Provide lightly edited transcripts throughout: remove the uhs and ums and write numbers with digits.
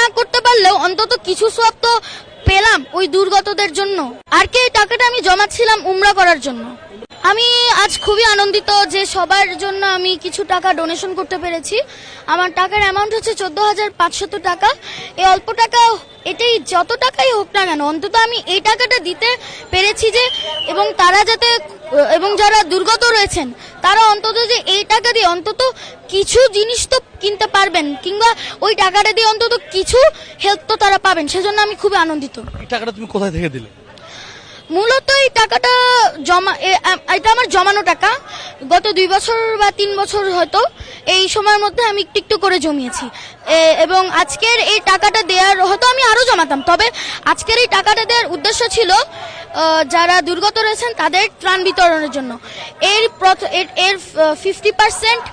না করতে পারলেও অন্তত কিছু সওয়াব তো পেলাম ওই দুর্গতদের জন্য। আর কি এই টাকাটা আমি জমাচ্ছিলাম উমরা করার জন্য। আমি আজ খুবই আনন্দিত যে সবার জন্য আমি কিছু টাকা ডোনেশন করতে পেরেছি। আমার টাকার অ্যামাউন্ট হচ্ছে 14,500 টাকা। এই অল্প টাকা, এটাই যত টাকাই হোক না কেন, অন্তত আমি এই টাকাটা দিতে পেরেছি যে, এবং তারা যাতে, এবং যারা দুর্গত রয়েছেন তারা অন্তত যে এই টাকা দিয়ে অন্তত কিছু জিনিস তো কিনতে পারবেন, কিংবা ওই টাকাটা দিয়ে অন্তত কিছু হেল্প তো তারা পাবেন, সেজন্য আমি খুবই আনন্দিত। এই টাকাটা তুমি কোথায় থেকে দিলে? মূলত এই টাকাটা এটা আমার জমানো টাকা। গত 2 বছর বা 3 বছর হয়তো এই সময়ের মধ্যে আমি একটু একটু করে জমিয়েছি, এবং আজকের এই টাকাটা দেওয়ার, হয়তো আমি আরো জমাতাম, তবে আজকের এই টাকাটা দেওয়ার উদ্দেশ্য ছিল যারা দুর্গত রয়েছেন তাদের ত্রাণ বিতরণের জন্য। এর 50%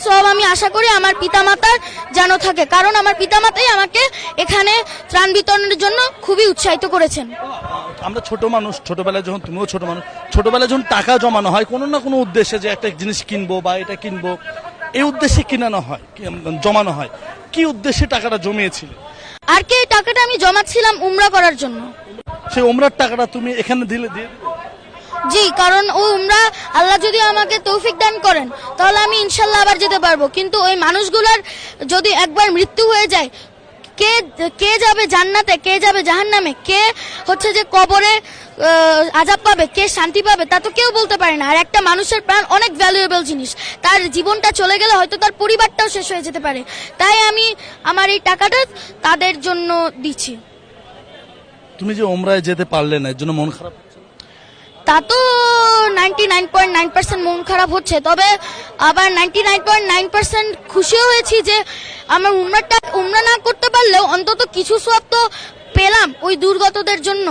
সব আমি আশা করি আমার পিতামাতার যেন থাকে, কারণ আমার পিতামাতাই আমাকে এখানে ত্রাণ বিতরণের জন্য খুবই উৎসাহিত করেছেন। আমরা ছোট মানুষ, ছোটবেলায় যখন, তুমিও ছোট মানুষ, ছোটবেলায় যখন টাকা জমানো হয় কোনো না কোনো উদ্দেশ্যে, যে একটা জিনিস কিনবো বা এটা কিনবো, এই উদ্দেশ্যে কিনানো হয়, জমানো হয়। কি উদ্দেশ্যে টাকাটা জমিয়েছিলে? আর কি এই টাকাটা আমি জমাচ্ছিলাম উমরা করার জন্য। সেই উমরার টাকাটা তুমি এখানে দিয়ে দিবে? জি, কারণ ও উমরা আল্লাহ যদি আমাকে তৌফিক দান করেন তাহলে আমি ইনশাল্লাহ আবার যেতে পারবো। কিন্তু ওই মানুষগুলার যদি একবার মৃত্যু হয়ে যায়, কে যাবে জান্নাতে, কে যাবে জাহান্নামে, কে হচ্ছে যে কবরে আযাব পাবে, কে শান্তি পাবে, তা তো কেউ বলতে পারে না। আর একটা মানুষের প্রাণ অনেক ভ্যালুয়েবল জিনিস, তার জীবনটা চলে গেলে হয়তো তার পরিবারটাও শেষ হয়ে যেতে পারে। তাই আমি আমার এই টাকাটা তাদের জন্য দিচ্ছি। তুমি যে উমরায় যেতে পারলে না, এর জন্য মন খারাপ? তা তো 99.9% মন খারাপ হচ্ছে, তবে আবার 99.9% খুশিও হয়েছি যে আমার উমরা না করতে পারলেও অন্তত কিছু সওয়াব তো পেলাম ওই দুর্গতদের জন্য।